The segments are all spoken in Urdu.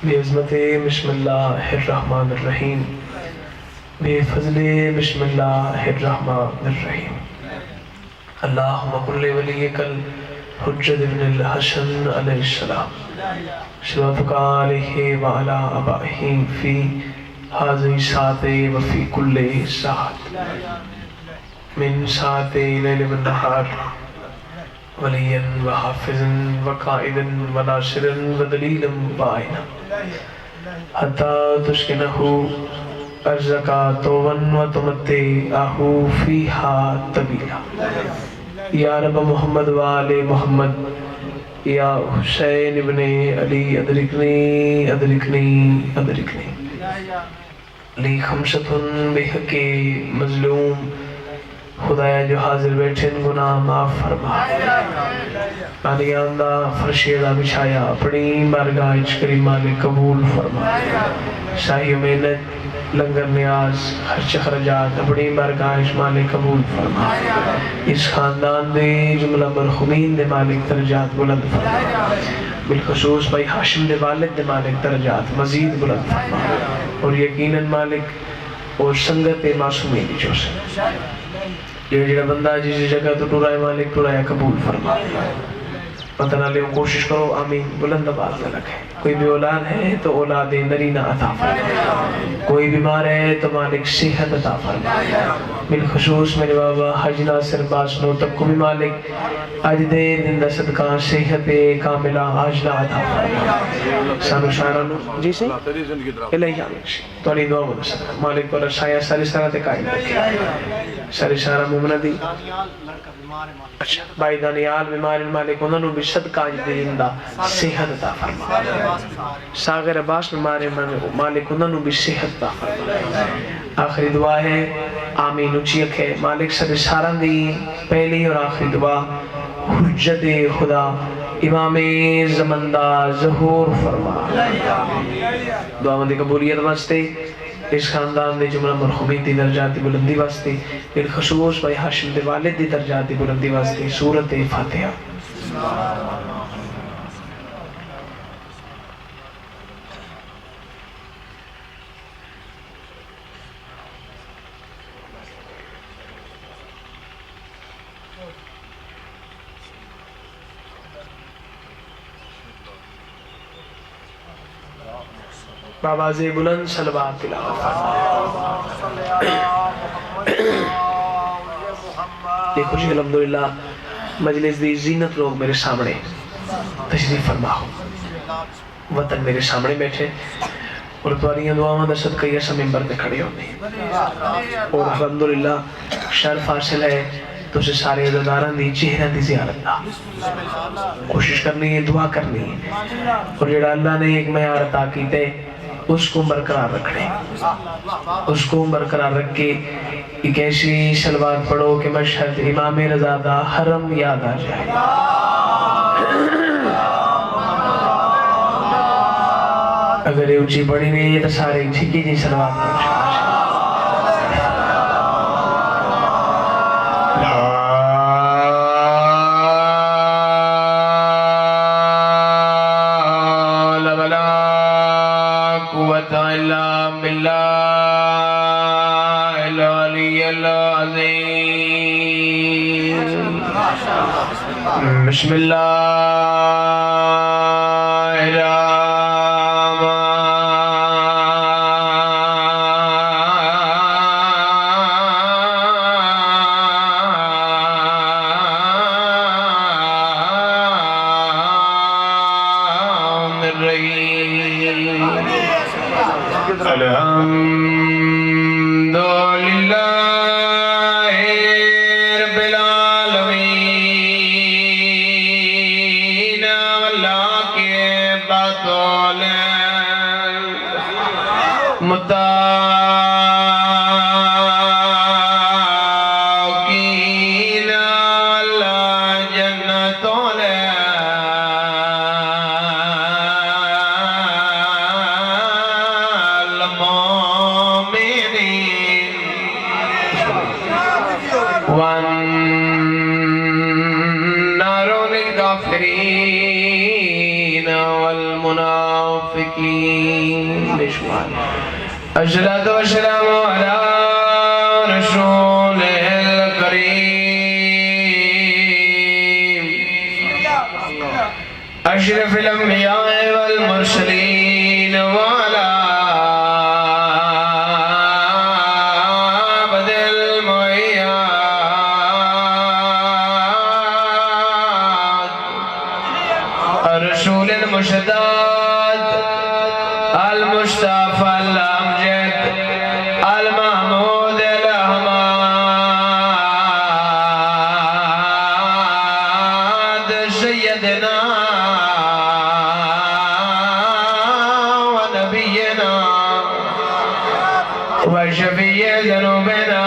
بعظمت بسم اللہ الرحمن الرحیم، بفضل بسم اللہ الرحمن الرحیم۔ اللہم کل ولیک الحجت ابن الحسن علیہ السلام، صلواتک علیہ وعلا آبائہ فی حاضر ساعت وفی کل ساعت من ساعت لیل و نہار، ولیا وحافظا وقائدا وناصرا ودلیلا وعینا، حتی تسکنہ ارزقا طوبا وتمتعہ فیہا طویلا۔ یا رب محمد وآل محمد، یا حسین ابن علی ادرکنی ادرکنی ادرکنی۔ لی خمسۃ بحق مظلوم، خدایا جو حاضر بیٹھے گناہ معاف فرما۔ آنی آندہ فرشیدہ بچھایا، اپنی بارگاہ کریمہ نے قبول فرما۔ شاہی محنت لنگر نیاز خرچ خرجات اپنی بارگاہ مالک قبول فرما۔ اس خاندان دے جملہ مرحومین دے مالک درجات بلند فرما، بالخصوص بھائی ہاشم دے والد دے مالک درجات مزید بلند فرما، اور یقیناً مالک اور سنگت معصومین جو سے جڑا بندہ جس جگہ تو ٹورائے مالک ٹورائے قبول فرما۔ پتہ نہ لے کوشش کرو، آمین بلند آواز میں رکھیں۔ کوئی بھی اولاد ہے تو اولاد نرینہ عطا فرما، کوئی بیمار ہے تو مالک صحت عطا فرما۔ بالخصوص میرے بابا حج ناصر باسنو تک کو بھی مالک آج دے دن دا صدقہ صحت کاملہ عاجلہ عطا فرما۔ سانو شاعرانو جی سے الہی آمین سی تو علی دعا مدد صدقہ مالک پر سایہ ساری سارت قائم رکھے۔ ساری سارا مومنہ دی اچھا بھائی دانیال بیمار مالک انہوں نے بھی صدقہ آج دین دا صحت عطا فرما۔ ساغر عباس بیمار مالک انہوں نے بھی صحت عطا فرما۔ آخری دعا ہے آمین اچھی اکھے مالک سب سارا دی پہلی اور آخری دعا حجت خدا امام زمندہ ظہور فرما۔ دعا مندی قبولیت واسطے اس خاندان دے جملہ مرحومین دی درجات دی بلندی واسطے، بالخصوص بھائی ہاشم دے والد دی درجات دی بلندی واسطے سورت فاتحہ۔ بابا زی بلند صلوات تلاوت فرما۔ دیکھو جی الحمدللہ مجلس دی زینت لوگ میرے سامنے تشریف فرما ہو، وطن میرے سامنے بیٹھے اور تواریاں دعاواں دا صدقہ یہ سب ممبر پہ کھڑے ہونے، اور الحمدللہ شرف حاصل ہے تو اسے سارے عزاداران دی چہرہ دی زیارت دا کوشش کرنی ہے، دعا کرنی ہے، اور جڑا اللہ نے ایک معیار عطا کیتے اس کو برقرار رکھنے، اس کو برقرار رکھ کے ایک ایسی سلوات پڑھو کہ مشہد امام رضا دا حرم یاد آ جائے۔ اگر یہ اچھی پڑھی نہیں ہے تو سارے جھکی جی سلوات پڑھو۔ بسم اللہ والنار للكافرين والمنافقين کی بشمار اشہد و السلام علی رسول الکریم اشرف الانبیاء والمرسلین وعلا رسول المشداد المصطفى الامجد المحمود الاحمد سيدنا ونبينا وشفيع ذنوبنا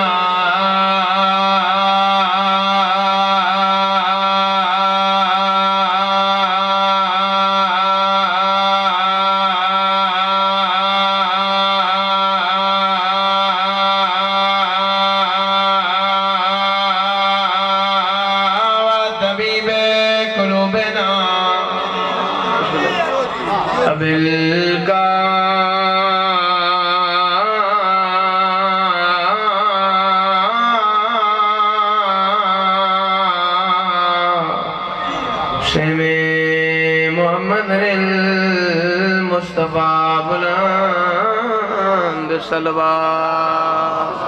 محمد المصطفیٰ بلند صلوات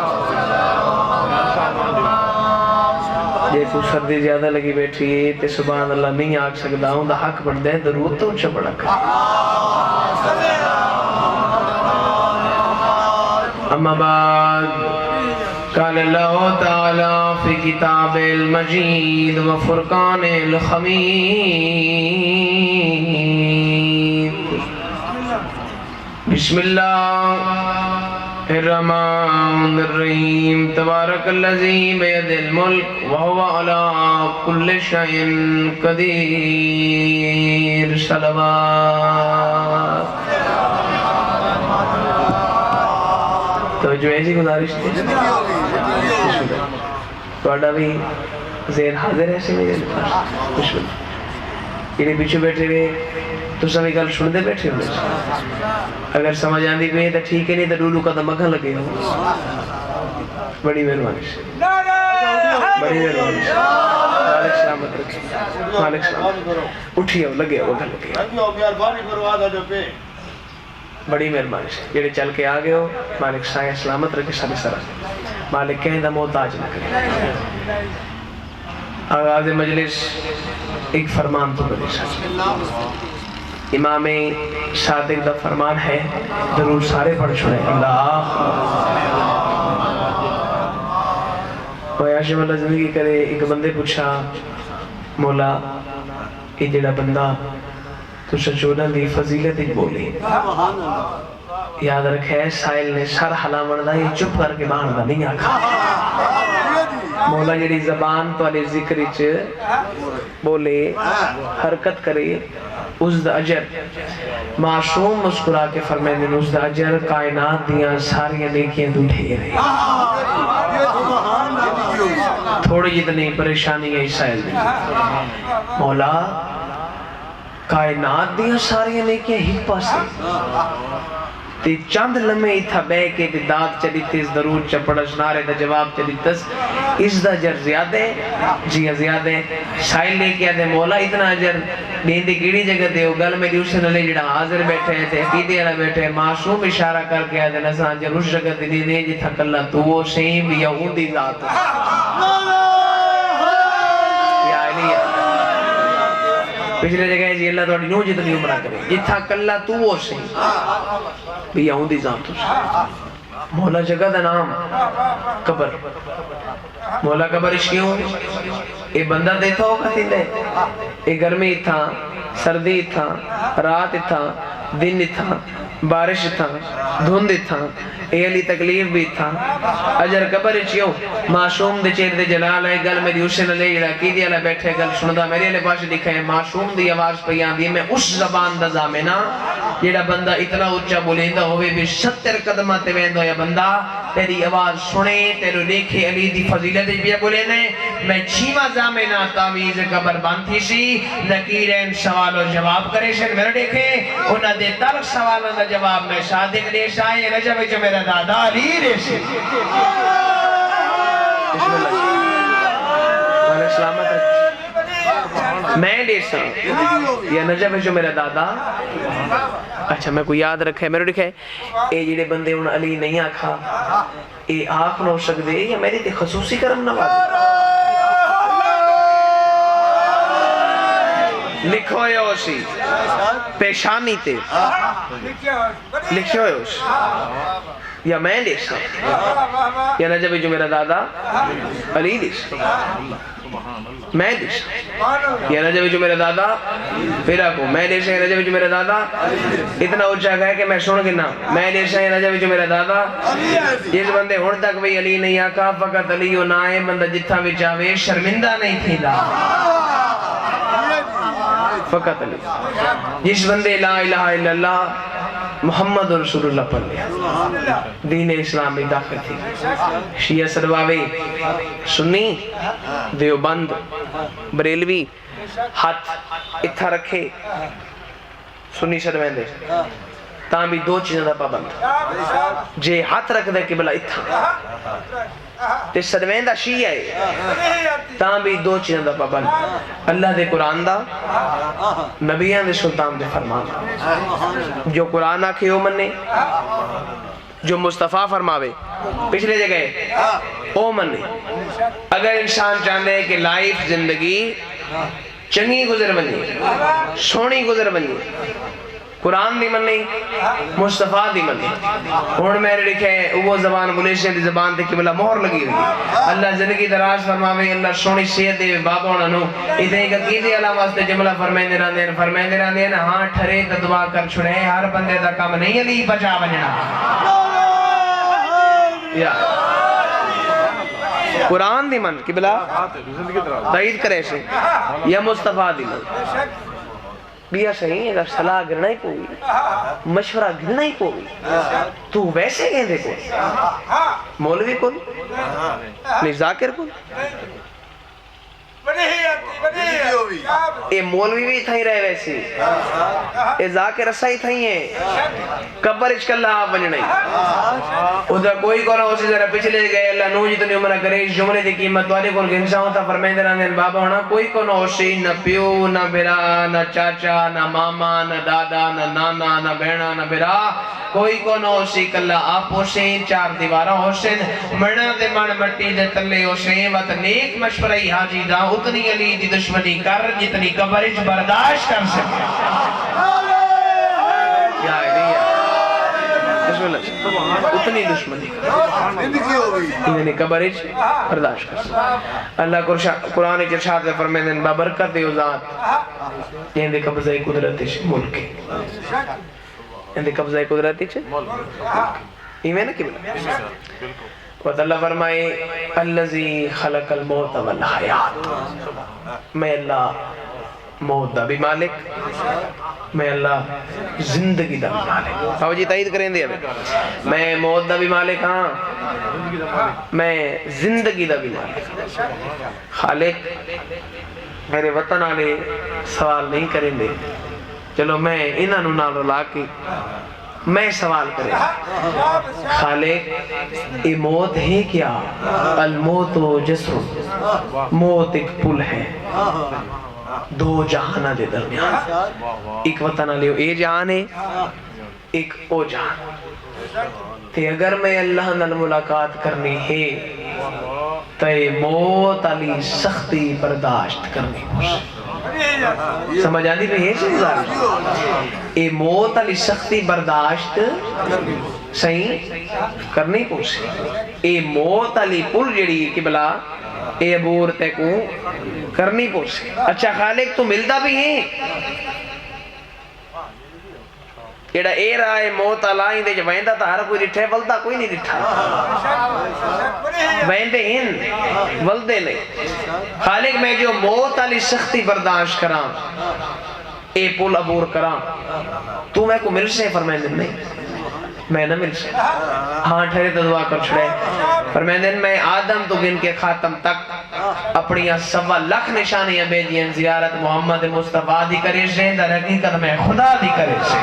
جے کو سردی زیادہ لگی بیٹھی ہے تے سبحان اللہ نہیں آگ سکتا ہوں دا حق بڑھ دے درود تو اچھا بڑھا کر اما بعد قال اللہ تعالی فی کتاب المجید و فرقان الحمید بسم اللہ الرحمن الرحیم تبارک الذی بید الملک وہو علی کل شیء قدیر صلوات تو جو ایسی گزارش تھی توڑا بھی ذہن حاضر ہے میرے پاس یہ پیچھے بیٹھے ہوئے تو سبھی گل سن دے بیٹھے ہوئے اگر سمجھ آندی بھی تو ٹھیک ہے نہیں تو ڈولو کا تو مکھن لگے ہو بڑی مہربانی سے بڑی مہربانی سے مالک سلامت رکھے مالک سلامت اٹھیے لگے ہو مکھن لگے بڑی مہربانی سے جڑے چل کے آگے ہو مالک سایہ سلامت رکھے سبھی سرہ مالک کہیں دا محتاج نہ کرے آغاز مجلس ایک فرمان تو بنے ساتھ امام صادق دا فرمان ہے ضرور سارے پڑھ چھوڑے اللہ عاشم اللہ زندگی کرے ایک بندے پوچھا مولا یہ جڑا بندہ تو سچونا دی فضیلت ایک بولی یاد رکھے سائل نے سر حلا مردہ یہ چپ کر کے باندھا نہیں آکھا مولا جڑی زبان تو علی ذکر بولے حرکت کرے اس دا اجر معصوم مسکرا کے فرمائے دن اس دا اجر کائنات دیاں ساری نیکیاں ڈھونڈے رہے تھوڑی جتنی پریشانی ہے سائل نے مولا کائنات دیاں ساری نیکیاں ہی پاسے تی چند لمحے تھا بے کے تی داد چلی تیز درود چپڑش نارے دا جواب چلی تس اس دا جر زیادہ جی زیادہ سائل لے کے آدھے مولا اتنا جر دیندی گیڑی جگہ دے گل میں دی اسے نلے جڑا حاضر بیٹھے تھے عقیدے والا بیٹھے معصوم اشارہ کر کے آدھے نسان جر اس جگہ دی دینے جی تھا کلا تو وہ سیم یا اوندی ذات یا علیہ پچھلے جگہ جی اللہ توڑی نو جتنی عمرہ کرے یہ تھا کلا تو وہ سیم بھی یہاں دی ذات مولا جگہ دا نام قبر مولا قبر اس کیوں اے بندہ دیتا ہو کہتی دے اے گرمی تھا سردی تھا رات تھا دن تھا بارش تھا دھند تھا اے علی تکلیف بھی تھا اجر قبر چیوں معصوم دے چیر دے جلال ہے گل میری اسے نلے جڑا کی دیا لے بیٹھے گل سندہ میری علی پاس دکھائے معصوم دی آواز پیان دی میں اس زبان دا زامنہ جڑا بندہ اتنا اچھا بولیں دا ہوئے بھی 70 قدمہ تے ویندو یا بندہ تیری آواز سنے تیرو دیکھے علی دی فضیلت بیا بولے نے میں چھیمہ زامنہ تعویز قبر بانتی سی نکیرین سوال و جواب کرے شن میرے دیکھے انہا دے تلق سوالوں دا جواب میں صادق دے شاہی رجب جو میرا دادا علی دے سی بسم اللہ بھائی سلامت رکھ میں دے سا یا نجب جو میرا دادا اچھا میں کوئی یاد رکھے میرے دیکھے اے جیڑے بندے ان علی نہیں آکھا اے آنکھ نو شک دے یا میری تے خصوصی کرم نواد لکھو ہے اسی پیشانی تے لکھو ہے اسی یا میں دیکھا یا نجب جو میرا دادا علی دیکھا میں دیکھا یا نجب جو میرا دادا پھر آکو میں دیکھا یا نجب جو میرا دادا اتنا اچھا گیا کہ میں سن گنا میں دیکھا یا نجب جو میرا دادا جس بندے ہون تک بھی علی نہیں آکا فقط علی و نائے بندہ جتھا بھی چاہوے شرمندہ نہیں تھی دا فقط علی جس بندے لا الہ الا اللہ محمد رسول اللہ پڑھ لیا دین اسلام میں داخل تھی شیعہ سرواوے سنی دیوبند بریلوی ہاتھ اتھا رکھے سنی شروین دے تاں بھی دو چیزیں دا پابند جے ہاتھ رکھ دے قبلہ اتھا تے سروین دا شیعہ ہے تاں بھی دو چیزیں دا پابند اللہ دے قرآن دا نبیان دے سلطان دے فرمان جو قرآن آکھے او مننے جو مصطفیٰ فرماوے پچھلے جگہ او مننے اگر انسان چاہتے ہیں کہ لائف زندگی چنگی گزر بنی سونی گزر بنی قرآن دی منی مصطفیٰ دی منی ہون میرے لکھے وہ زبان ملیشیا دی زبان تے قبلہ مہر لگی ہوئی اللہ زندگی دراز فرماوے اللہ سونی صحت دے بابا ہونا نو ادھے ایک عقیدے علام واسطے جملہ فرمائندے رہن دین ہاں ٹھرے تا دعا کر چھڑے ہر بندے دا کام نہیں علی بچا بجنا یا قرآن دی من قبلہ تائید کرے سے یا مصطفیٰ دی من بیا صحیح اگر صلاح گرنا ہی پوئی مشورہ گرنا ہی پوئی تو ویسے کہیں دے کوئی مولوی کوئی نہیں ذاکر کوئی اے مولوی بھی تھائی رہے ویسی اے ذاکر رسائی تھائی ہیں قبر اچکاللہ آپ بنی نہیں ادھر کوئی کونا اسی ذرا پچھلے گئے اللہ نو جتنی عمرہ کرے اس جملے دی قیمت والے کون گنسا ہوتا فرمائیں دینا دین بابا ہونا کوئی کونا اسی نہ پیو نہ برا نہ چاچا نہ ماما نہ دادا نہ نانا نہ بہنا نہ برا کوئی کونا اسی کلہ آپ حسین چار دیوارہ حسین مرنا دے من مٹی دے تلے حسین وقت نیک مشورہی حاجی دا اتنی علی دی دشمنی کر جتنی قبرش برداشت کر سکے یا علیہ بسم اللہ اتنی دشمنی انہیں قبرش برداشت کر سکے اللہ قرآن ارشاد میں فرمائے دن بابرکت دیو ذات یہ دے قبضہ قدرتش ملک یہ دے قبضہ قدرتش ایمین کی بلا وقت اللہ فرمائے اللذی خلق الموت والحیات میں اللہ موت دا بھی مالک میں اللہ زندگی دا بھی مالک آو جی تائید کریں دیا میں موت دا بھی مالک ہاں میں زندگی دا بھی مالک خالق میرے وطن آلے سوال نہیں کریں دے چلو میں انہوں نالو لاکی میں سوال کرے خالق یہ موت ہے کیا الموت و جسر موت ایک پل ہے دو جہانہ دے درمیان ایک وطن علیہ اے جہان ہے ایک او جہان تے اگر میں اللہ نال ملاقات کرنی ہے تو موت علی سختی برداشت کرنی ہے سمجھ آنی بھی ہے چیز اے موت علی سختی برداشت صحیح کرنی پوچھے اے موت علی پل جڑی کہ بلا اے عبور تے کو کرنی پوچھے اچھا خالق تو ملتا بھی ہے ایڈا اے رائے موت علائیں دے جو ویندہ تا ہر کوئی ڈٹھے ولدہ کوئی نہیں ڈٹھا ویندے ہن ولدے نہیں خالق میں جو موت علی سختی برداشت کرام اے پل عبور کرام تو میں کو مل سے فرمائیں دن نہیں میں نہ مل سکتا ہاں ٹھہرے تو دعا کر چھڑے فرمائیں میں آدم تو گن کے خاتم تک اپنی 1.25 نشانیاں بھیجیں زیارت محمد مصطفیٰ دی کرے سے در حقیقت میں خدا دی کرے سے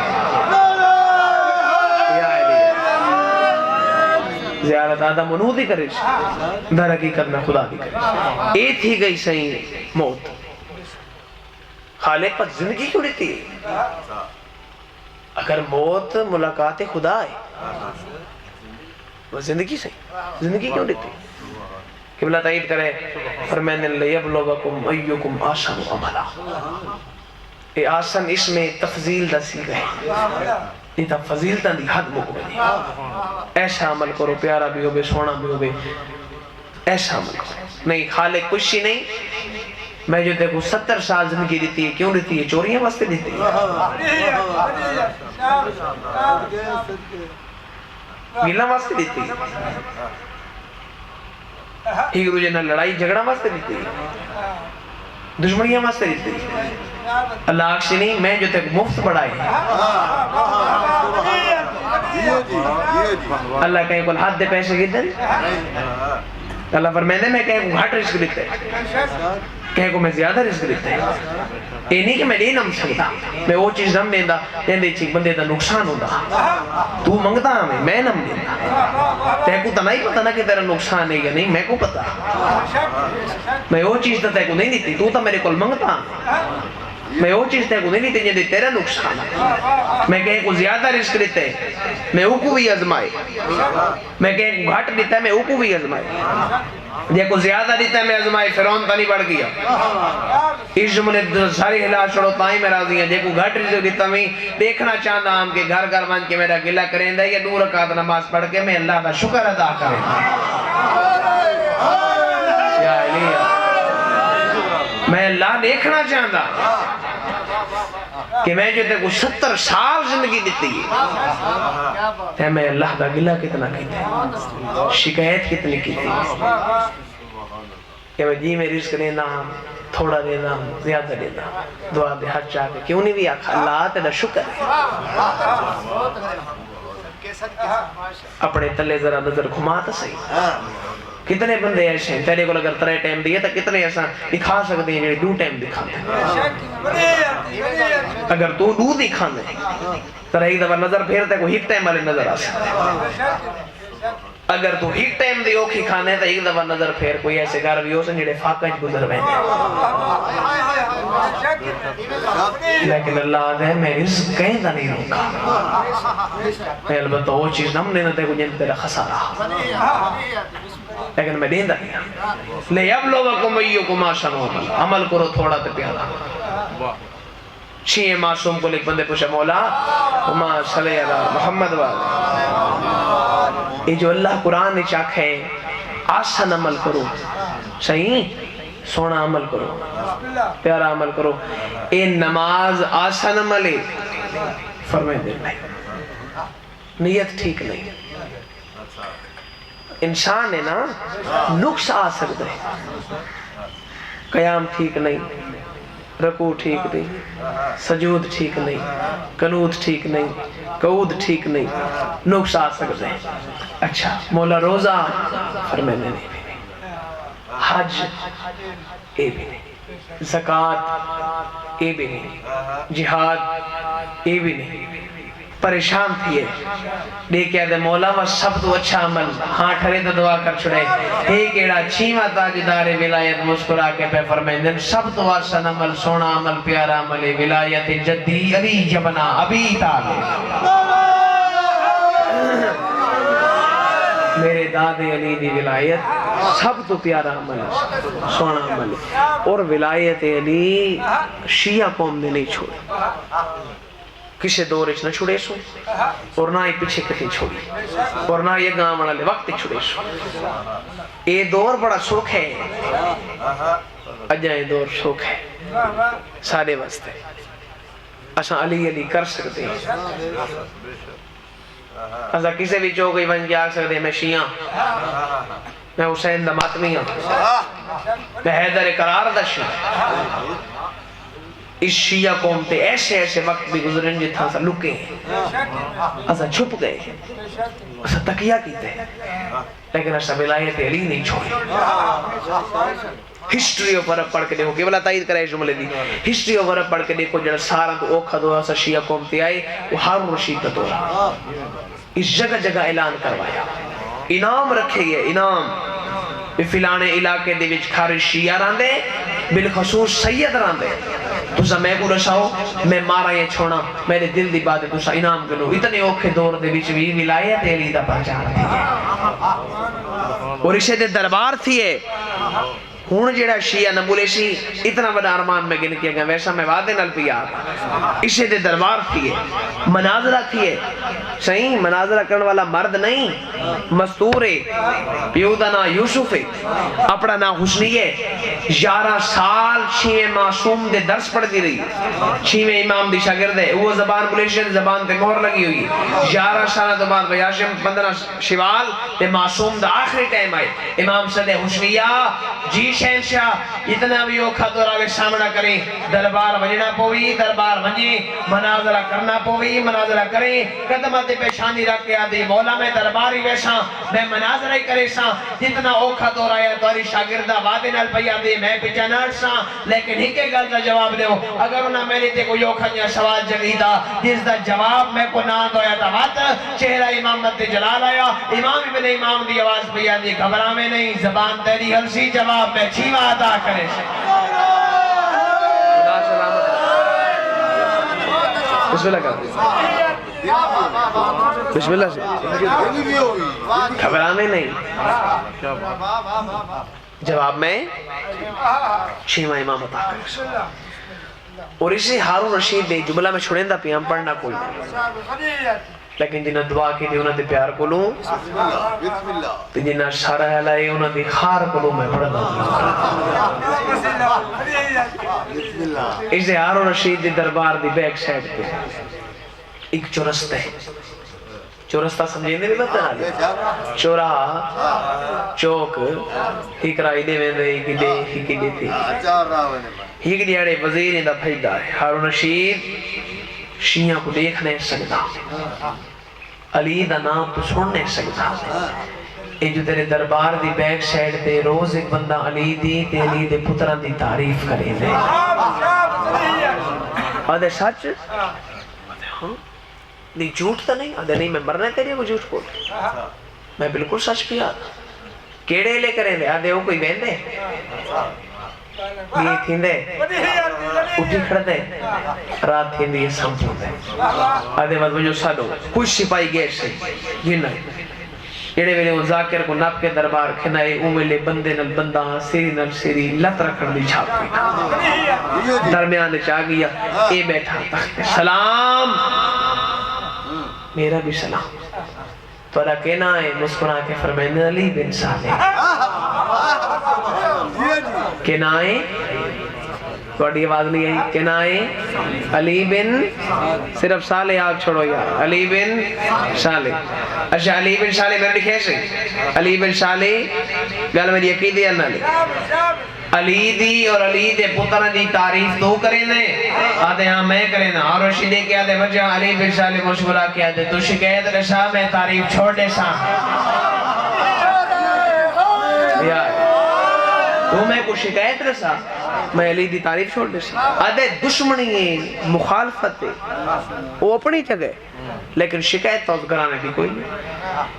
زیارت آدم انہوں دی کرے سے در حقیقت میں خدا دی کرے سے اے تھی گئی صحیح موت خالق پر زندگی کیوں دیتی ہے اگر موت ملاقات خدا ہے وہ زندگی صحیح زندگی کیوں دیتی ہے قبلہ تائید کرے فرمین لیبلوکم ایکم آسن عملا اے آسن اس میں تفضیل دا سیگا ہے یہ تا فضیلتہ دی حد مقبلی ایسا عمل کرو پیارا بھی ہو بے سونا بھی ہو بے ایسا عمل کرو نہیں خالق کچھ ہی نہیں میں جو دیکھو 70 سال زندگی دیتی ہے کیوں دیتی ہے چوریاں واسطے دیتی ہے گلہ واسطے دیتی ہے ایک دوجہ نہ لڑائی جھگڑا واسطے دیتی ہے دشمنیاں واسطے دیتی ہے اللہ آکشی نہیں میں جو تک مفت بڑھائی اللہ کہیں کل حد دے پیسے کی دن اللہ فرمائے میں کہیں کو گھٹ رزق دیتے کہیں کو میں زیادہ رزق دیتے یہ نہیں کہ میں نہیں نم سکتا میں وہ چیز نم دیندہ دیندے چیک بندے دا نقصان ہوتا تو منگتا ہمیں میں نم دیندہ تے کو تا نہیں پتا نا کہ تیرا نقصان ہے یا نہیں میں کو پتا میں وہ چیز تے کو نہیں دیتی تو تا میرے کل منگتا میں وہ چیز تے کو نہیں دیتی جن تیرا نقصان میں کہیں کو زیادہ رزق دیتے میں وہ کو بھی ازمائے میں کہیں کو گھٹ دیتا ہے میں وہ کو بھی ازمائے جے کو زیادہ دیتا ہے میں ازمائے فرعون تا نہیں بڑھ گیا اس جملے ساری ہلا چھوڑو تائیں میں راضی ہیں جے کو گھٹ رزق دیتا میں دیکھنا چاہتا ہم کہ گھر گھر بن کے میرا گلہ کریں دا یا 2 رکعت نماز پڑھ کے میں اللہ کا شکر ادا کریں یا علیہ میں اللہ دیکھنا چاہتا کہ میں جو تے کو 70 سال زندگی دیتی ہے میں اللہ کا گلہ کتنا کیتے شکایت کتنی کیتے کہ میں جی میں رزق دینا تھوڑا دینا زیادہ دینا دعا دے ہر چاہ کے کیوں نہیں بھی آکھا اللہ تیرا شکر ہے اپنے تلے ذرا نظر گھماتا صحیح کتنے بندے ایسے ہیں تیرے کو اگر 3 ٹائم دیئے تو کتنے ایسا دکھا سکتے ہیں 2 ٹائم دکھاتے ہیں اگر تو 2 دکھانے تو ایک دفعہ نظر پھیرتے کو 1 ٹائم والے نظر آ سکتے اگر تو 1 ٹائم دی اوکھی کھانے تو ایک دفعہ نظر پھیر کوئی ایسے گھر بھی ہو سن جڑے فاقج گزر بہنے لیکن اللہ دے میں رزق کہیں دا نہیں روکا میں البتہ وہ چیز نم نے نہ تے کو جن تیرا خسارہ لیکن میں دیندہ نہیں لیبلوکم ایکم احسن عملا عمل کرو تھوڑا تے پیارا چھیئے معصوم کو لکھ بندے پوچھا مولا وما صلی اللہ محمد والے یہ جو اللہ قرآن نے چاک ہے آسان عمل کرو صحیح سونا عمل کرو پیارا عمل کرو اے نماز آسان عمل ہے فرمائے دے نہیں نیت ٹھیک نہیں انسان ہے نا نقص آ سکتا ہے قیام ٹھیک نہیں رکوع ٹھیک نہیں سجود ٹھیک نہیں قنوت ٹھیک نہیں قعود ٹھیک نہیں نقص آ سکتے ہیں اچھا مولا روزہ فرمائے نہیں بھی نہیں حج اے بھی نہیں زکاة اے بھی نہیں جہاد اے بھی نہیں پریشان تھیے دیکھیا دے مولا و سب تو اچھا عمل ہاں ٹھرے تو دعا کر چھڑے ایک ایڑا چھیمہ تاجدار ولایت مسکرا کے پہ فرمائیں دن سب تو آسان عمل سونا عمل پیارا عمل ولایت جدی علی جبنا ابی طالب میرے دادے علی دی ولایت سب تو پیارا عمل سونا عمل اور ولایت علی شیعہ قوم نے نہیں چھوڑی کسے دور اچھ نہ چھوڑے سو اور نہ ہی پیچھے کتی چھوڑی اور نہ یہ گاں مڑا لے وقت چھوڑے سو یہ دور بڑا سوکھ ہے اجا یہ دور سوکھ ہے سارے واسطے اساں علی علی کر سکتے ہیں اساں کسے بھی چوکئی بن کے آ سکتے ہیں میں شیعہ میں حسین دا ماتمی ہوں میں حیدر قرار دا شیعہ اس شیعہ قوم تے ایسے ایسے وقت بھی گزرن جتھا سا لکے اسا چھپ گئے اسا تقیہ کیتے لیکن اسا ولایت علی نہیں چھوڑی ہسٹری آف عرب پڑھ کے دیکھو کہ بلا تائید کرے جملے دی ہسٹری آف عرب پڑھ کے دیکھو جڑا سارا تو اوکھا دو اسا شیعہ قوم تے آئے وہ ہارون رشید کا دورہ اس جگہ جگہ اعلان کروایا انعام رکھے گئے انعام فلانے علاقے دے وچ کھارے شیعہ راندے بالخصوص سید راندے تسا میں کو رساؤ میں مارا یہ چھوڑا میرے دل دی بات ہے تسا انعام کرو اتنے اوکھے دور دے وچ بھی ولایت علی دا پہچان تھی اور اسے دے دربار تھیے ہون جیڑا شیعہ نبولے سی اتنا بڑا ارمان میں گن کیا گیا ویسا میں وعدے نل پیا اسے دے دربار تھیے مناظرہ تھیے صحیح مناظرہ کرنے والا مرد نہیں مستور پیودہ نا یوسف اپنا نا حسنی ہے 11 سال چھویں معصوم دے درس پڑھ دی رہی چھویں امام دی شاگرد ہے وہ زبان بلیشن زبان تے مہر لگی ہوئی 11 سالہ تو بعد بیاشم 15 شوال تے معصوم دا آخری ٹائم آئے امام صدی حسنیہ جی شہنشاہ اتنا بھی اوکھا دورہ کے سامنا کریں دربار وجنا پوئی دربار ونجی مناظرہ کرنا پوئی مناظرہ کریں قدمت پیشانی رکھ کے آدھی مولا میں درباری ویسا میں مناظرہ ہی کرے سا جتنا اوکھا دورہ ہے تواری شاگردہ وعدے نال پئی آدھی میں پیچھا نٹ سا لیکن ہی کے گل دا جواب دیو اگر انہا میری تے کوئی اوکھا نیا سوال جگی دا جس دا جواب میں کو نہ دویا تا وات چہرہ امامت تے جلال آیا امام ابن امام دی آواز پئی آدھی گھبرا میں نہیں زبان تیری ہلسی جواب میں چھیوہ عطا کرے بسم اللہ کرتے بسم اللہ سے گھبرانے نہیں جواب میں چھیوہ امام عطا کرے اور اسی ہارون رشید دے جملہ میں چھوڑیں دا پیام پڑھنا کوئی نہیں لیکن جنہ دعا کی دی انہوں نے پیار کو لوں جنہ شارہ لائے انہوں نے خار کو لوں میں پڑھنا اسے ہارون رشید دی دربار دی بیک سائڈ پہ ایک چورست ہے چورستہ سمجھیں دے بھی بتا لے چورہ چوک ایک رائی دے میں دے ایک دے تھی ایک دیارے وزیر اندہ پھیدا ہے ہارون رشید شیعہ کو دیکھ نہیں سکتا علی دا نام تو سن نہیں سکتا اے جو تیرے دربار دی بیک سائڈ تے روز ایک بندہ علی دی تے علی دے پتران دی تعریف کریں دے آدھے سچ نہیں جھوٹ تا نہیں آدھے نہیں میں مرنے تیرے کو جھوٹ بول میں بالکل سچ پیا کیڑے لے کریں دے آدھے وہ کوئی بین دے یہ تھین دے اٹھی کھڑ دے رات تھین دے یہ سمجھو دے آدھے وقت مجھو سالو کچھ سپائی گئے سے جنہ ایڑے ویلے وہ ذاکر کو ناپ کے دربار کھنائے اوملے بندے نل بندہ سیری نل سیری لت رکھڑ دی چھاپ گئی درمیان چاہ گیا اے بیٹھا تخت سلام میرا بھی سلام توڑا کہنا ہے مسکرا کے فرمائنے علی بن صالح کہنا ہے توڑی آواز نہیں آئی کہنا ہے علی بن صرف صالح آپ چھوڑو یار علی بن صالح اچھا علی بن صالح میرے لکھے سے علی بن صالح گل میری عقیدی اللہ لے علی دی اور علی دے پتر دی تعریف تو کریں دے آدھے ہاں میں کریں نا اور رشیدے کیا دے وجہ علی بن صالح مشغلہ کیا دے تو شکایت رشا میں تعریف چھوڑ دے سا تو میں کو شکایت رسا میں علی دی تعریف چھوڑ دے سا آدھے دشمنی مخالفت وہ اپنی جگہ لیکن شکایت تو کرانے بھی کوئی نہیں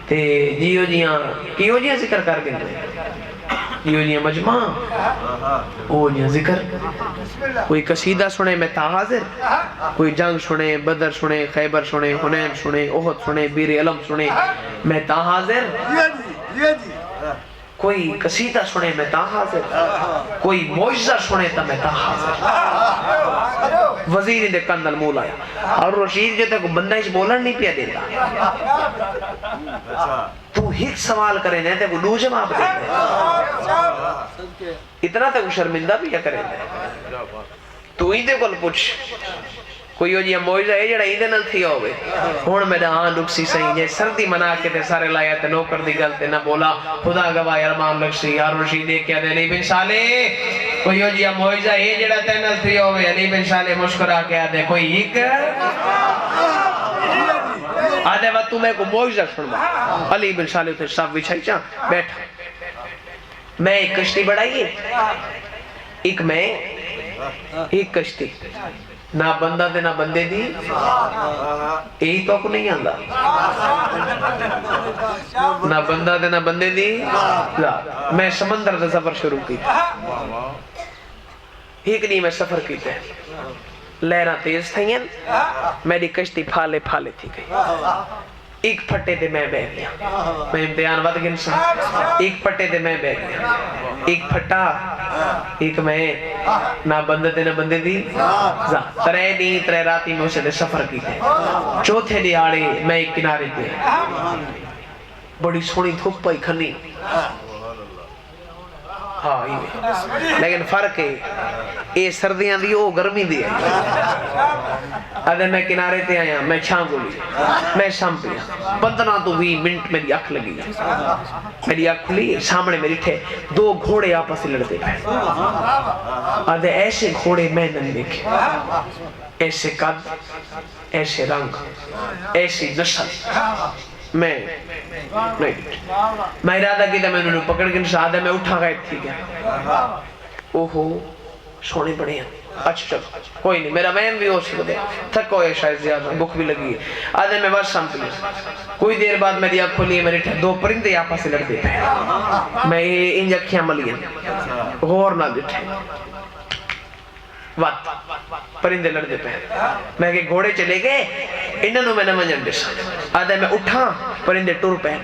تے جیو جیاں کیوں جیاں ذکر کر گئے یہ جیاں مجمع وہ جیاں ذکر کوئی قصیدہ سنے میں تا حاضر کوئی جنگ سنے بدر سنے خیبر سنے حنین سنے احد سنے بیر علم سنے میں تا حاضر کوئی قصیدہ سنے میں تا حاضر کوئی معجزہ سنے تا میں تا حاضر وزیر دے کندل مولا آیا اور رشید جو تک بندہ اس بولن نہیں پیا دیتا تو ہیک سوال کریں دے تے وہ دو جواب دے اتنا تک شرمندہ بھی کریں دے تو ہی دے کل پوچھ کوئی ہو جی موجزہ ہے جڑا ایدے نل تھی ہوئے ہون میں ہاں لکسی سہی جے سردی منا کے تے سارے لائے تے نوکر دی گلتے نہ بولا خدا گواہ ارمان لکسی یار رشید کیا دے نہیں بن صالح کوئی ہو جیا موجزہ یہ جڑا تینل تھی ہوئے علی بن شالے مسکرا کے آدھے کوئی ایک آدھے وقت تمہیں کو موجزہ سنبا علی بن شالے تھے صاحب بچھائی چاں بیٹھا میں ایک کشتی بڑھائیے ایک میں ایک کشتی نہ بندہ دے نہ بندے دی یہی تو کو نہیں آندہ نہ بندہ دے نہ بندے دی میں سمندر دے سفر شروع کی ایک نہیں میں سفر کی تھے لہرہ تیز تھیں میری کشتی پھالے پھالے تھی گئی ایک پھٹے دے میں بیٹھ گیا میں امتحان ود گنسا ایک پھٹے دے میں بیٹھ گیا ایک پھٹا ایک میں نہ بندے دے نہ بندے دی ترے دیں ترے راتی میں اسے دے سفر کی تھے چوتھے دی آڑے میں ایک کنارے دے بڑی سونی دھوپ پائی کھنی ہاں لیکن فرق ہے اے سردیاں دی او گرمی دی ہے ادھے میں کنارے تے آیا میں چھان گولی میں شام پیا 15-20 منٹ میری اکھ لگی میری اکھ کھلی سامنے میری تھے 2 گھوڑے آپس سے لڑتے پہ ادھے ایسے گھوڑے میں نہ دیکھے ایسے قد ایسے رنگ ایسی نسل میں ارادہ کی تھا میں انہوں نے پکڑ کے نشادہ میں اٹھا گئے تھی گیا اوہو سونے پڑے ہیں اچھا چلو کوئی نہیں میرا وین بھی ہو سکتا ہے تھکو ہے شاید زیادہ بھوک بھی لگی ہے آدھے میں بس سام پلی کوئی دیر بعد میری آنکھ کھولی ہے میرے 2 پرندے آپس سے لڑتے پہ میں انج اکھیاں ملی ہیں غور نہ دیٹھے وقت پرندے لڑتے پہ میں کہ گھوڑے چلے گئے انہوں میں نہ منجن دیسا آدھے میں اٹھا پرندے ٹور پہ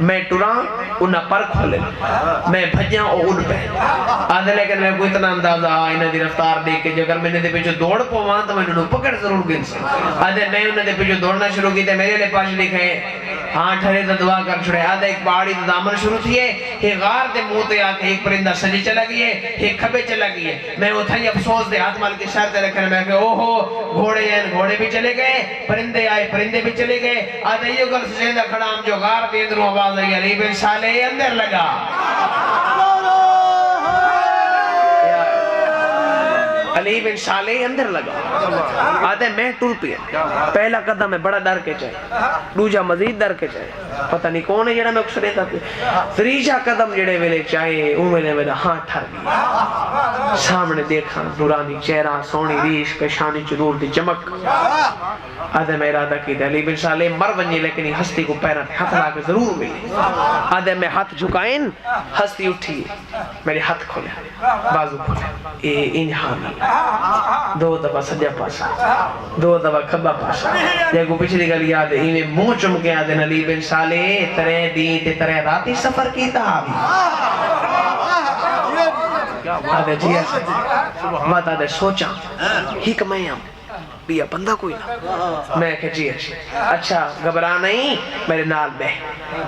میں ٹوران انہا پر کھولے میں بھجیاں اور اڑ پہ آدھے لیکن میں کوئی اتنا اندازہ انہا دی رفتار دیکھ کے اگر میں نے دے پیچھو دوڑ پوان تو میں انہوں پکڑ ضرور گنسا آدھے میں انہوں دے پیچھو دوڑنا شروع کی تھے میرے لئے پاش لکھے ہاں ٹھرے تو دعا کر چھڑے آدھے ایک پہاڑی تو دامن شروع تھی ہے ایک غار دے موتے آکے ایک پرندہ سجی چلا گئی ہے ایک کھبے چلا گئی ہے میں وہ تھا افسوس دے ہاتھ مال کے شرط رکھنے میں کہ اوہو گھوڑے ہیں گھوڑے بھی چلے گئے پرندے آئے پرندے بھی چلے گئے آدھے یہ گل سجیندہ کھڑا ہم جو غار دے اندروں آواز آئی علی بن شالے اندر لگا علی بن شالے اندر لگا آدھے میں ٹور پیا پہلا قدم ہے بڑا ڈر کے چاہے دوجہ مزید ڈر کے چاہے پتہ نہیں کون ہے جڑا میں اکسرے تھا تریجہ قدم جڑے ویلے چاہے اوہ میرا ہاتھ ٹھر گیا سامنے دیکھا نورانی چہرہ سونی ریش پیشانی چرور دی چمک آدھے میں ارادہ کی تھے علی بن شالے مر ونجے لیکن یہ ہستی کو پیرا ہاتھ لا کے ضرور ملی آدھے میں ہاتھ جھکائیں ہستی اٹھی میرے ہاتھ کھولے بازو کھولے اے انہاں 2 دفعہ سجا پاسا 2 دفعہ کھبا پاسا یہ کو پچھلی گل یاد ہے انہیں منہ چمکے آدھے علی بن شالے ترے دین تے ترے راتی سفر کیتا آبی آدھے جی ایسے مات آدھے سوچا ہی میں ہم بیا بندہ کوئی نہ میں کہ جی ایسے اچھا گھبرا نہیں میرے نال بے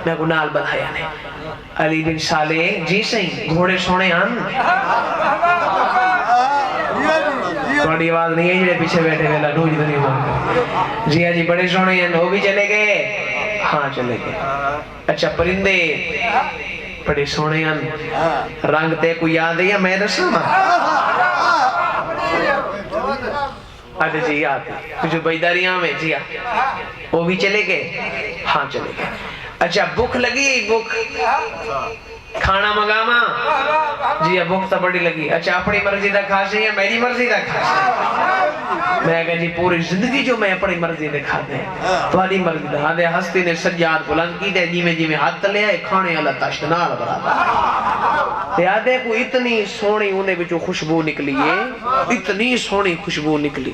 میں کو نال بدھایا نہیں علی بن شالے جی صحیح گھوڑے سونے آن تھوڑی آواز نہیں ہے جڑے پیچھے بیٹھے گئے لڈو جی دنی ہوں جی جی بڑے سونے ہیں وہ بھی چلے گئے ہاں چلے گئے اچھا پرندے بڑے سونے ہیں رنگ تے کو یاد ہے یا میں دسوں آدھے جی یاد ہے جو بیداریاں میں جی وہ بھی چلے گئے ہاں چلے گئے اچھا بھوک لگی بھوک کھانا مگاما جی بھوک تو بڑی لگی اچھا اپنی مرضی دا کھاسے یا میری مرضی دا کھاسے میں کہا جی پوری زندگی جو میں اپنی مرضی دے کھاتے ہیں تمہاری مرضی دا آدھے ہستی نے سجاد بلند کی دے جی میں ہاتھ لے آئے کھانے اللہ تشتنال برابر تے آدھے کو اتنی سونی انہیں بھی جو خوشبو نکلی ہے اتنی سونی خوشبو نکلی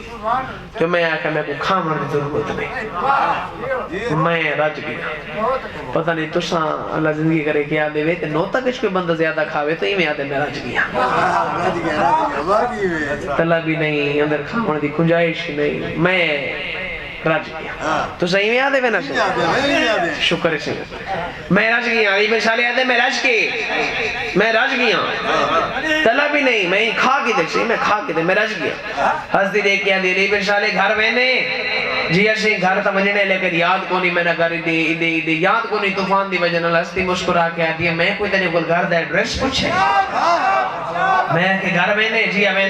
جو میں آکا میں کو کھامن ضرورت نہیں میں رج گیا پتہ نہیں تو ساں اللہ زندگی کرے کیا دے وے تے نو تک اس کوئی بندہ زیادہ کھاوے تو ہی میں آدھے میں رج گیا طلب بھی نہیں اندر کھامن دی کنجائش نہیں میں رج گیا تو صحیح میں آدھے میں نہ شکر سے میں رج گیا علی بن شالے آدھے میں رج گیا طلب بھی نہیں میں کھا کے دے میں کھا کے دے میں رج گیا حضرت دیکھ کے آدھے علی بن شالے گھر میں نے جی اسی گھر تا ونجنے لیکن یاد کونی میں نہ گھر دی یاد کونی طوفان دی وجہ نال ہستی مسکرا کے آتی ہے میں کوئی تیرے کول گھر دا ایڈریس پوچھے میں کہ گھر میں نے جی میں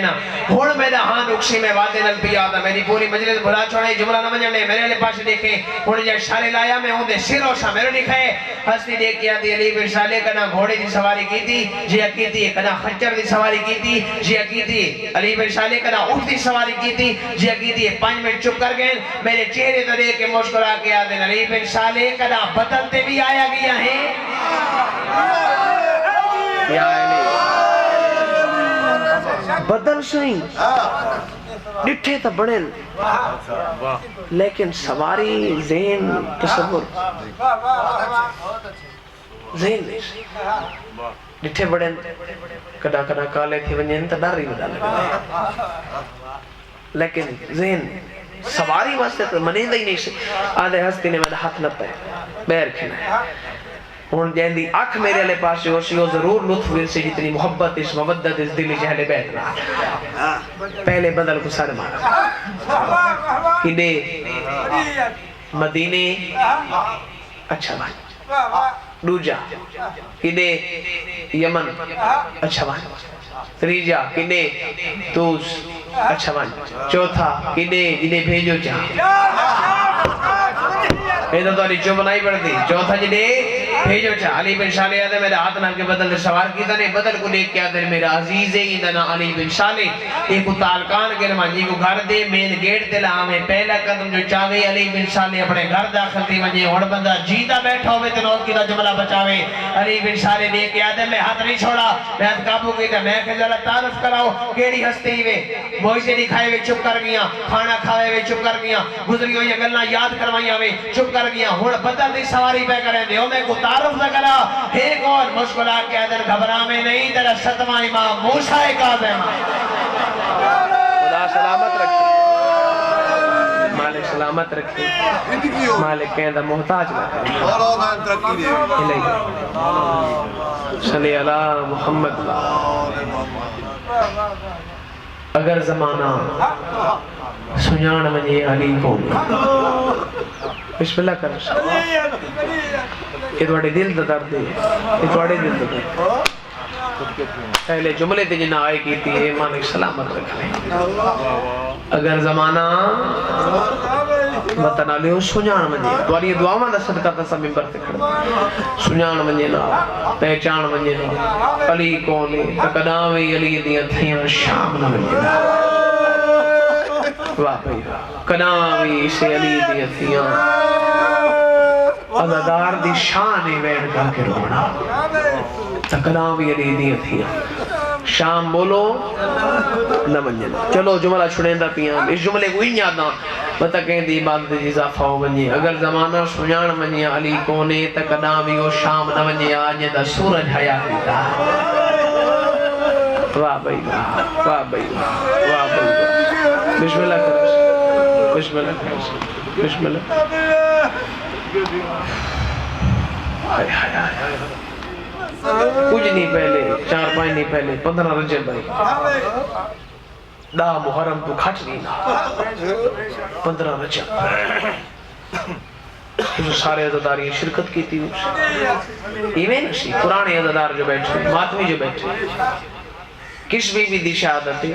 ہن میں ہاں نقشی میں وعدے نال پیا تا میری پوری مجلس بھلا چھوڑے جملہ نہ ونجنے میرے لے پاس دیکھے ہن جے اشارے لایا میں اون دے سر او شا میرے لکھے ہستی دیکھ کے آتی علی بن شالے کنا گھوڑے دی سواری کی تھی جی کیتی کنا خچر دی سواری کی تھی جی کیتی علی بن شالے کنا اونٹ دی سواری کی تھی جی کیتی 5 منٹ چپ کر گئے میرے چہرے تو دیکھ کے مسکرا کے آتے علی بن شالے کنا بدلتے بھی آیا گیا ہے یا علی بدل سہیں ڈٹھے تا بڑے لیکن سواری ذہن تصور ذہن نہیں ڈٹھے بڑے کدا کدا کالے تھی ونجن تا ڈر ہی بدا لگا لیکن ذہن سواری واسطے تو منیندہ ہی نہیں سے آدھے ہستی نے میرا ہاتھ نہ پہ بیر کھنا ہے ہون جہن دی آنکھ میرے لے پاس جو سی وہ ضرور لطف ور سے جتنی محبت اس مودت اس دلی جہلے بیت رہا پہلے بدل کو سارے مارا کہ دے مدینے اچھا بھائی دوجا کہ دے یمن اچھا بھائی تریجا کہ دے توس اچھا بھائی چوتھا کہ دے جنہیں بھیجو چاہ ایدھا تو علی چوب نہیں پڑتی چوتھا جی دے بھیجو چاہ علی بن شالے آدھے میرے ہاتھ نام کے بدل سوار کی تھا نہیں بدل کو دیکھ کے آدھے میرا عزیز ہی دنا علی بن شالے ایک تالکان کے نمانجی کو گھر دے مین گیٹ دے لہا میں پہلا قدم جو چاہوے علی بن شالے اپنے گھر داخل تھی ونجے اور بندہ جیتا بیٹھا ہوئے تنوت کی دا جملہ بچاوے علی بن شالے دیکھ کے آدھے میں ہاتھ نہیں چھوڑا میں ہاتھ قابو کی تھا میں کہ ذرا تعارف کراؤ کیڑی ہستے ہی وے موئی سے دکھائے ہوئے چپ کر گیا کھانا کھاوے ہوئے چپ کر گیا گزری ہوئی گلنا یاد کروائی ہوئے چپ کر گیا ہون بدل دی سواری پہ کریں دے میں کو تعارف نہ کرا ایک اور مشکلہ کے ادھر گھبرا میں نہیں تیرا ستمہ امام موسیٰ کاظم خدا سلامت رکھے مالک سلامت رکھے مالک کہیں دا محتاج رکھے صلی اللہ محمد اگر زمانہ سنیان منی علی کون بسم اللہ کر یہ توڑے دل دا درد ہے یہ توڑے دل دا درد پہلے جملے تے جنہ آئے کی تھی اے مالک سلامت رکھنے اگر زمانہ بطن علیہ سنیان منی تواری دعا ماں دا صدقہ تا سمی برتے کھڑا سنیان منی نا پہچان منی نا علی کونے تقدامی علی دیاں تھیاں شام نہ منی نا واہ بھئی کدامی سے علی دیاں تھیاں عزادار دی شان ویڑ کا کے رونا تقدامی علی دیاں تھیاں شام بولو نہ منجنا چلو جملہ چھڑیں دا پیاں اس جملے کو ہی یاداں بتا کہیں دی عبادت جی اضافہ ہو بنی اگر زمانہ سنیان منی علی کونے تقدامی و شام نہ منی آج دا سورج حیاتی دا واہ بھئی واہ بھئی واہ بھئی بسم اللہ کرش بسم اللہ کرش بسم اللہ ہائے ہائے ہائے کچھ نہیں پہلے 4-5 نہیں پہلے 15 رجب بھائی دا محرم تو کھٹ نہیں نا 15 رجب جو سارے عزداری شرکت کی تھی ایویں نشی پرانے عزدار جو بیٹھے ماتمی جو بیٹھے کس بی بی دی شہادت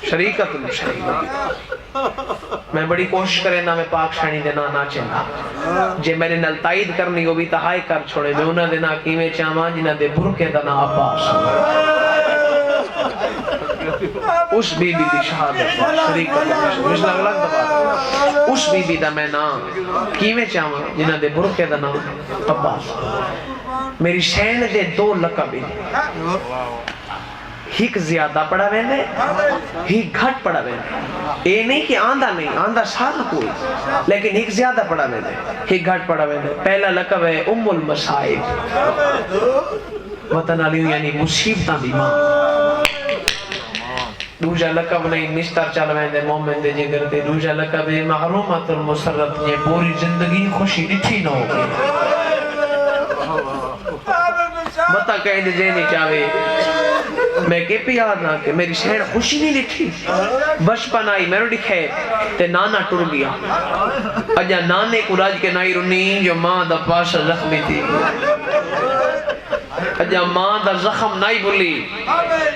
شریکت المشریکت میں بڑی کوشش کرے نا میں پاک شانی دینا نا چاہنا جے میرے نل تائید کرنی ہو بھی تہائی کر چھوڑے میں انہاں دینا کیمیں چاہاں جنہاں دے برکے دنا عباس اس بی بی دی شہادت شریکت المشریکت لگ دبا اس بی بی دا میں نام کیمیں چاہاں جنہاں دے برکے دنا عباس میری شہن دے 2 لقب ہیک زیادہ پڑھا ویندے ہیک گھٹ پڑھا ویندے اے نہیں کہ آندھا نہیں آندھا سارا کوئی لیکن ہیک زیادہ پڑھا ویندے ہیک گھٹ پڑھا ویندے پہلا لقب ہے ام المصائب وطن علیہ یعنی مصیبتاں دی ماں دوجا لقب نہیں نشتر چل ویندے مومن دے جگر دے دوجا لقب ہے محرومت المسرت یہ پوری زندگی خوشی ڈٹھی نہ ہوگی بتا کہیں دے نہیں چاہوے میں کہ پیار نہ کہ میری شہر خوشی نہیں لکھی بچپن آئی میں نے لکھے تے نانا ٹر گیا اجا نانے کو راج کے نائی رنی جو ماں دا پاشا زخمی تھی اجا ماں دا زخم نائی بلی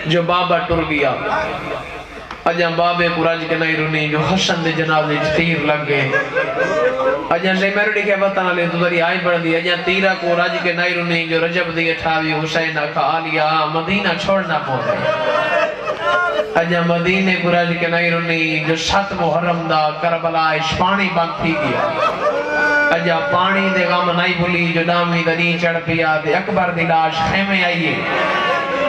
جو بابا ٹر گیا اجا بابے کو راج کے نائی رنی جو حسن دے جنازے تیر لگ گئے اجا سے میں نے لکھے بتانا لے تو دری آئی بڑھ دی اجا تیرہ کو راج کے نائی رنی جو رجب دی 28 حسین کا آلیا مدینہ چھوڑنا پہنے اجا مدینے کو راج کے نائی رنی جو 7 محرم دا کربلا اش پانی بند تھی گیا اجا پانی دے غم نائی بھولی جو نامی دنی چڑھ پیا دے اکبر دی لاش خیمے آئیے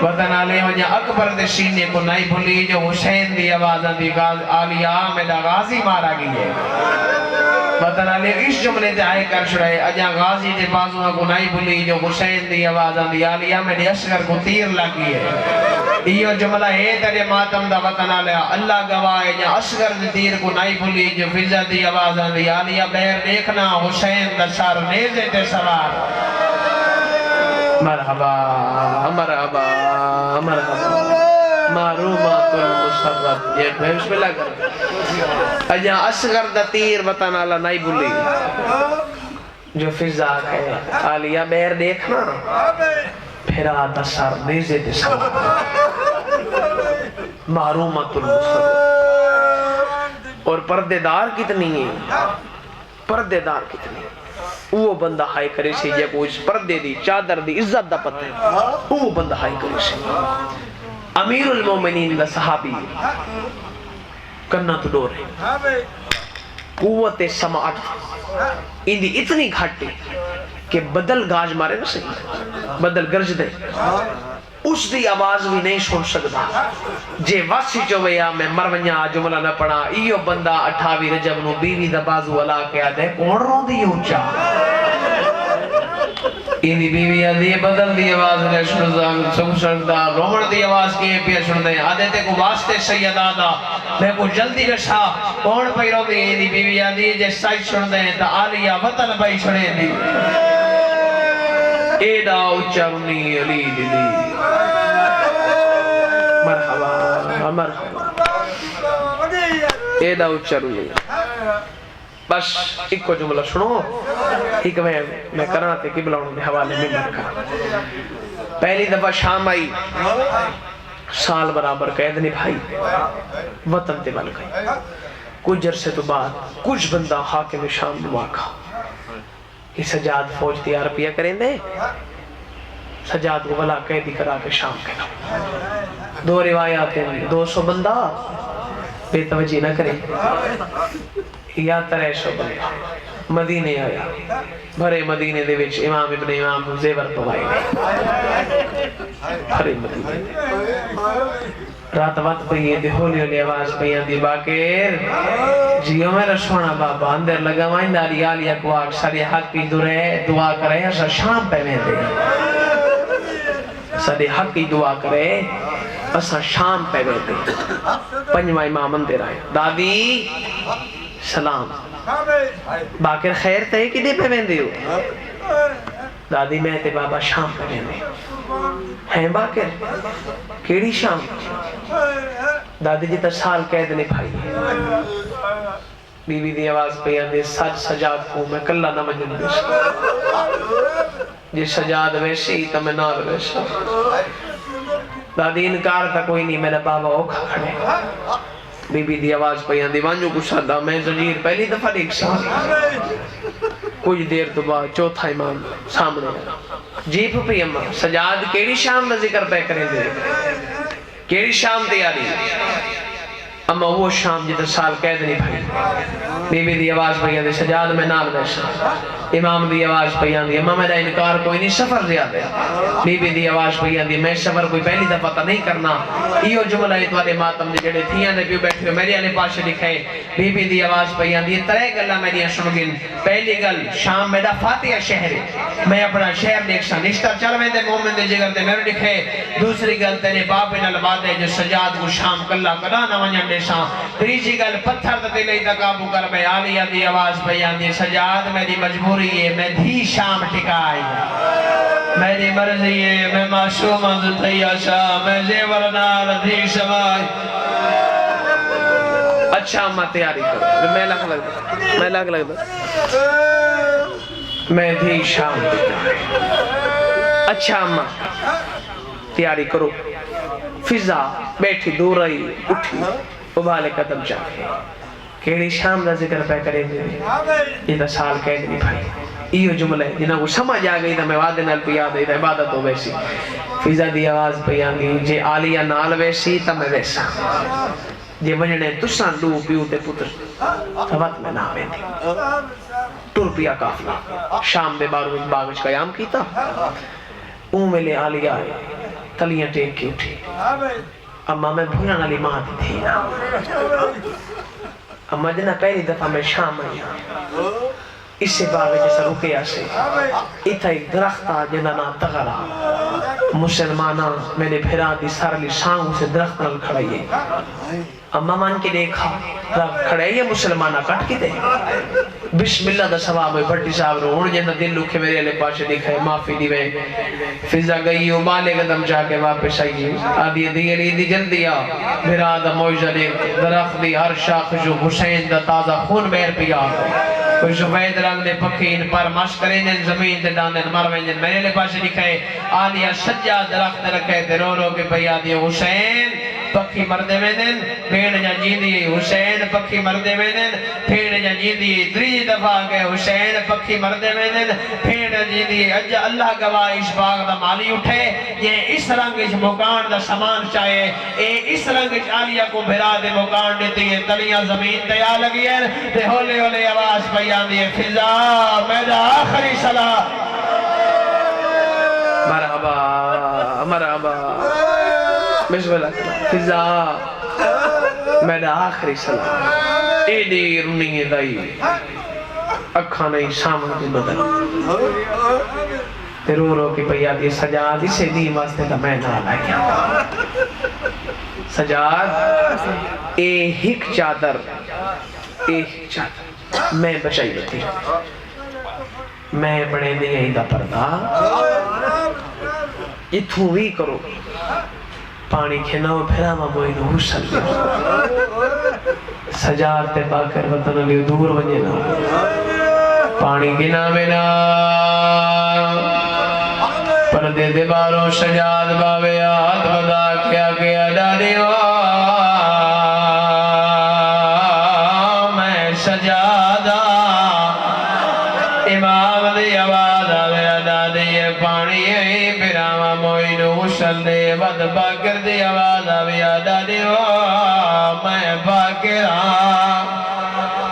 وطن آلے وجہ اکبر دے سینے کو نائی بھولی جو حسین دی آوازاں دی آلیا میڈا غازی مارا گئی ہے وطن آلے اس جملے دے آئے کر چھڑے اجا غازی دے بازوہ کو نائی بھولی جو حسین دی آوازاں دی آلیا میڈے اصغر کو تیر لگی ہے یہ جملہ ہے تیرے ماتم دا وطن آلے اللہ گواہ جا اصغر دے تیر کو نائی بھولی جو فضا دی آوازاں دی آلیا بہر دیکھنا حسین دا سار نیزے تے سوار مرحبا مرحبا مرحبا معرومات المصرف یہ بسم اللہ کر اجا اصغر دا تیر وطن آلہ نائی بھولی جو فضا ہے آلیا بہر دیکھنا پھرا دا سار نیزے تے سوار معرومات المصرف اور پردے دار کتنی ہیں پردے دار کتنی ہیں وہ بندہ ہائی کرے سے جے کو اس پردے دی چادر دی عزت دا پتہ ہے وہ بندہ ہائی کرے سے امیر المومنین دا صحابی کرنا تو ڈور ہے قوت سماعت اندی اتنی گھاٹی کہ بدل گاج مارے نہ صحیح بدل گرج دے اس دی آواز بھی نہیں سن سکتا جے واسی چویا میں مرونیا جملہ نہ پڑھا ایو بندہ 28 رجب نو بیوی دا بازو علا کے آدھے کون رو دی اونچا اینی بیوی آدھے بدل دی آواز نے سن سکتا رومن دی آواز کے پیا سن دے آدھے تے کو واسطے سید آدھا میں کو جلدی رشا کون پہ رو دی اینی بیوی آدھے جے سائٹ سن دے تا آلیا وطن بھائی سنے دی ایڈا اچھا رنی علی دلی مرحبا مرحبا ایڈا اچھا رنی بس ایک کو جملہ سنو ایک میں کرنا تھے قبلہ انہوں نے حوالے میں مرکا پہلی دفعہ شام آئی سال برابر قید نبھائی وطن تے بل گئی کچھ عرصے تو بعد کچھ بندہ حاکم شام دعا کا کہ سجاد فوج تیار پیا کریں دے سجاد کو بلا قیدی کرا کے شام کے نام 2 روایات ہیں 200 بندہ بے توجہ نہ کریں یا 300 بندہ مدینے آیا بھرے مدینے دے وچ امام ابن امام زیور پوائی بھرے مدینے رات وقت پہ یہ ہولی ہولی آواز پہ یہ دی باکر جیو میرا سونا بابا اندر لگا مائن داری آلی اکواک ساری حق پی دورے دعا کرے ایسا شام پہ میں دے ساری حق کی دعا کرے ایسا شام پہ میں دے پنجمہ امام اندر آئے دادی سلام باکر خیر تے کی دے پہ میں دے ہو دادی میں تے بابا شام پہ میں دے ہیں باکر کیڑی شام دادی جی تا سال قید نبھائی ہے بی بی دی آواز پہ آدھے سج سجاد کو میں کلہ نہ مجن بیشا جی سجاد ویسی تا میں نال ویسا دادی انکار تھا کوئی نہیں میرا بابا اوکھا کھڑے بی بی دی آواز پہ آدھے وانجو کو سادہ میں زنجیر پہلی دفعہ دیکھ سا کچھ دیر تو بعد چوتھا امام سامنے جیپ پہ اممہ سجاد کیڑی شام میں ذکر پہ کریں دے کیڑی شام تیاری اما وہ شام جیتا سال قید نہیں بھائی بی بی دی آواز پہ آدھے سجاد میں نال بیشا امام دی آواز پہ آدھے امام میرا انکار کوئی نہیں سفر زیادہ ہے بی بی دی آواز پہ آدھے میں سفر کوئی پہلی دفعہ تا نہیں کرنا ایو جملہ اتوارے ماتم دے جڑے تھیاں دے پیو بیٹھے میری آنے پاشے لکھے بی بی دی آواز پہ آدھے ترے گلہ میری سنگن پہلی گل شام میرا فاتحہ شہر میں اپنا شہر دیکھ سا نشتہ چل میں دے مومن دے جگر دے میرے لکھے دوسری گل تیرے باپ نلباد ہے جو سجاد کو شام کلہ کلا نہ ونجن دے سا تریجی گل پتھر دے لئی دا قابو کر میں آلیہ دی آواز پہ آدھے سجاد میری مجبوری ہے میں دھی شام ٹکائی میری مرضی ہے میں معشوم تھی آشا میں زیور نال تھی شمائی اچھا اماں تیاری کرو میں لگ لگتا میں تھی شام اچھا اماں تیاری کرو فضا بیٹھی دور رہی اٹھی ابالے قدم چاہے کیڑی شام دا ذکر پہ کریں گے یہ تا سال کہہ نہیں بھائی یہ جملہ ہے جنہاں کو سمجھ آگئی تا میں وعدے نال پہ یاد ہے تا عبادت ہو ویسی فضا دی آواز پہ آنگی جے آلیہ نال ویسی تا میں ویسا جے وجنے تسان لو پیو تے پتر تا وقت میں نہ میں دی ٹر پیا کافلا شام دے بارو باغش قیام کیتا اون ملے آلیہ آئے تلیاں ٹیک کی اٹھی اما میں بھولا نالی ماں تھی نا اما جنہ پہلی دفعہ میں شام آئی اس سے باغ جیسا رکیا سے اتھا ایک درختہ جنہ نا تغرا مسلمانہ میں نے بھیرا دی سارلی سانگوں سے درخت نل کھڑائیے اما مان کے دیکھا کھڑائیے مسلمانہ کٹ کی دے بسم اللہ دا ثواب ہے بھٹی صاحب رو ہون جنہ دل لکھے میرے علیہ پاشے دکھائے معافی دی میں فضا گئی ابالے قدم جا کے واپس آئیے آدھی دیگری دی جلدی آ بھیرا دا موجہ نے درخت دی ہر شاخ جو حسین دا تازہ خون بیر پیا کوئی سفید رنگ دے پکھین پر مش کریں جن زمین دے ڈاندن مرویں جن میرے لے پاسے لکھے آلیہ سجا درخت رکھے تے رو رو کے پیا دی حسین پکھی مردے میں دن پھیڑ جا جی دی حسین پکھی مردے میں دن پھیڑ جا جی دی دری دفعہ کے حسین پکھی مردے میں دن پھیڑ جی دی اج اللہ گواہ اس باغ دا مالی اٹھے یہ اس رنگ اس مکان دا سامان چاہے اے اس رنگ اس آلیہ کو بھرا دے مکان دیتی ہے تلیاں زمین تیا لگی ہے تے ہولے ہولے آواز پیان دی فضا میرا آخری صلاح مرحبا مرحبا بسم اللہ فضا میرا آخری صلاح ایڈی رنی دائی اکھا نہیں سامن دی بدل تے رو رو کی پیا دی سجاد اسے دی واسطے تا میں نہ لائیا سجاد اے ہک چادر میں بچائی ہوتی میں بڑے نہیں آئی دا پردہ اتھوں بھی کرو پانی کھینا و پھیرا مبوئی نو حسن سجاد تے پاکر وطن علیہ دور ونجنا پانی گنا منا پردے دے باروں سجاد باوے آت ودا کیا کیا ڈالی میں سجادہ امام دی آواز آوے ڈالی پانی پیراما موئی نو حسن دے ود باکر دی آواز آوے ڈالی میں باکران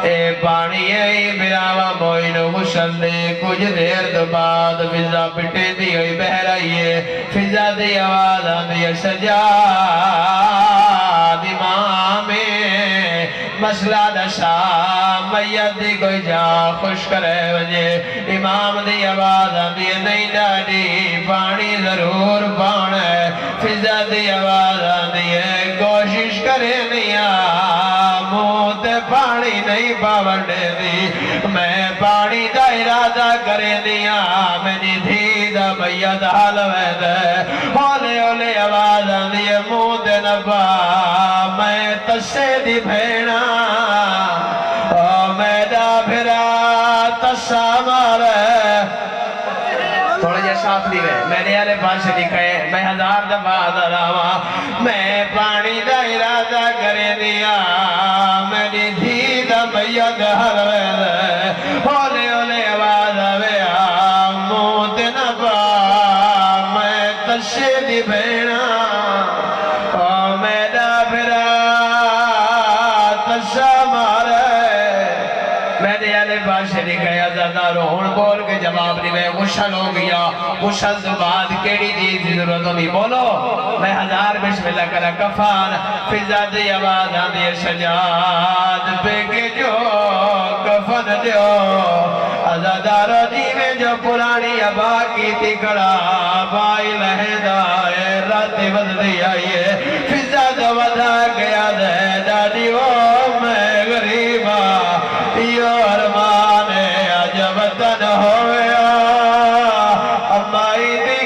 اے پانی اے براوا موئی نو حسن دے کچھ دیر دو بعد فضا پٹے دی ہوئی بہ رہی ہے فضا دی آواز آندی سجاد امام مسئلہ دشا میت دی کوئی جا خوش کرے وجہ امام دی آواز آندی نہیں ڈاڈی پانی ضرور پانے فضا دی آواز آندی کوشش کرے نہیں موت پانی نہیں باونڈے دی میں پانی دا ارادہ کرے دیا میری دھی دا بیت حلوے دے ہولے ہولے آواز آندی موت نبا میں تسے دی بھینا میڈا بھرا تسا مارے تھوڑے جے صاف دی گئے میرے آلے پاس لکھے میں ہزار دفعہ دراوا میں پانی دا ارادہ کرے دیا میری دھی دا بیت حلوے دے ہولے ہولے آواز آوے موت نبا میں تشے دی بھینا میڈا بھرا تشا مارے میرے آلے پاسے لکھے ازادہ روحن بول کے جواب دی میں غشل ہو گیا غشل تو بعد کیڑی دی ضرورت ہوئی بولو میں ہزار بسم اللہ کرا کفان فضا دی آواز آندی سجاد پہ کے جو کفن دیو ازادہ رو دی میں جو پرانی ابا کی تھی کڑا بائی لہدہ رات وز دی آئیے فضا جو ودا گیا دے دادی وہ میں غریبا یہ ارمان عجب تن ہویا امائی دی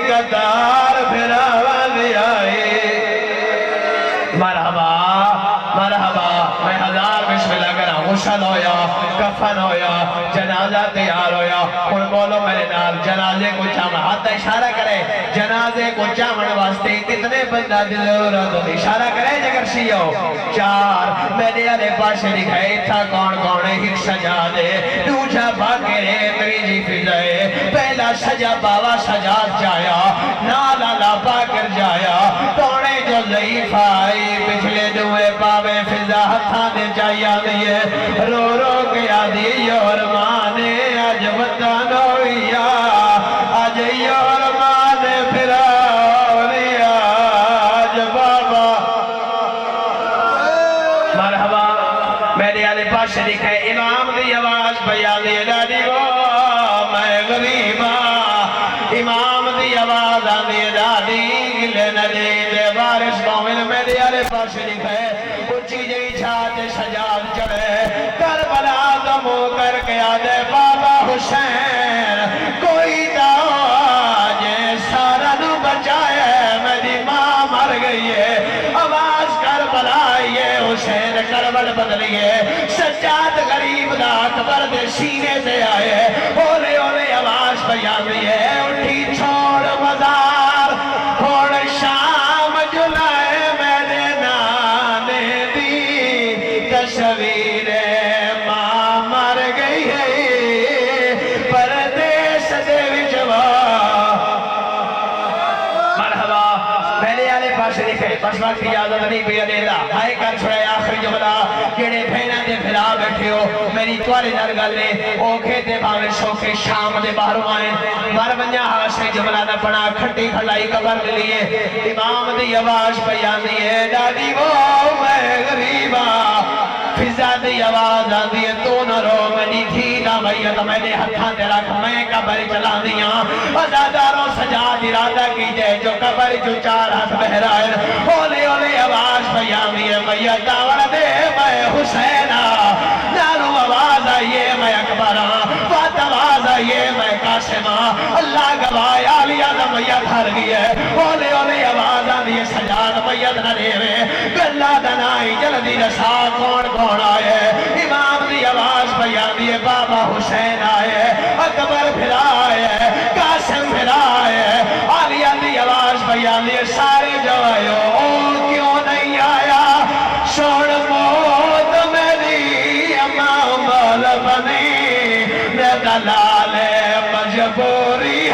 تیار ہویا ہن بولو میرے نال جنازے کو چاون ہاتھ اشارہ کرے جنازے کو چاون واسطے کتنے بندہ دی ضرورت ہوندی اشارہ کرے جگر شیو 4 میرے والے پاسے دکھائے تھا کون کون ایک سجادے دوجا بھاگے تریجی فضائے پہلا سجا باوا سجاد جایا نالا لاپا کر جایا توڑے جو ضعیف آئی پچھلے دوے پاوے فضا ہتھاں دے جایا دیئے رو رو گیا دی اور مانے آج وطن ہویا آج اور مانے پھرا لیا آج بابا مرحبا میرے آلے پاس لکھے امام دی آواز بیان دی دادی وہ میں غریبا امام دی آواز آدھی دادی گلے ندی دے بارش مومن میرے آلے پاس لکھے اچھی جئی چھاتے سجاد چڑھے کربلا دمو کر کے آدھے بابا حسین کوئی دعو آجے سارا نو بچائے میری ماں مر گئی ہے آواز کربلا یہ حسین کربل بدلیے سجاد غریب دا اکبر دے سینے سے آئے اولے اولے آواز بیان دیئے اٹھی چھوڑ مزار چھوڑ شام جلائے میرے نانے دی تصویر ماں مر گئی ہے پردیس دے وچوا مرحبا پہلے آلے پاس لکھے بس وقت اجازت نہیں پیا دے دا ہائے کر چھوڑے آخری جملہ جڑے بھینا دے پھلا بیٹھے ہو میری توارے در گلے او کھیتے باوے شوکے شام دے باہروں آئیں بار بنیا حاسے جملہ نہ پڑا کھٹی کھلائی قبر لیے امام دی آواز بیان دیئے دادی وہ میں غریبا فضا دی آواز آدھی ہے تو نہ رو منی تھی نہ میت میرے ہتھاں دے رکھ میں قبر چلا دیاں ازاداروں سجاد ارادہ کیجئے جو قبر جو 4 ہاتھ بہرائے اولے اولے آواز بیان دیئے میت داور دے میں حسینہ نارو آواز آئیے میں اکبرہ بات آواز آئیے میں قاسمہ اللہ گواہ علی آدم میت ہر گئی ہے اولے اولے آواز آدھی سجاد میت نہ دیوے گلہ دنائی جلدی رسا کون کون آئے امام دی آواز بیان دیئے بابا حسین آئے اکبر پھر آئے قاسم پھر آئے علی دی آواز بیان دیئے سارے جو آئے او کیوں نہیں آیا شوڑ موت میری امام بال بنی دلال مجبوری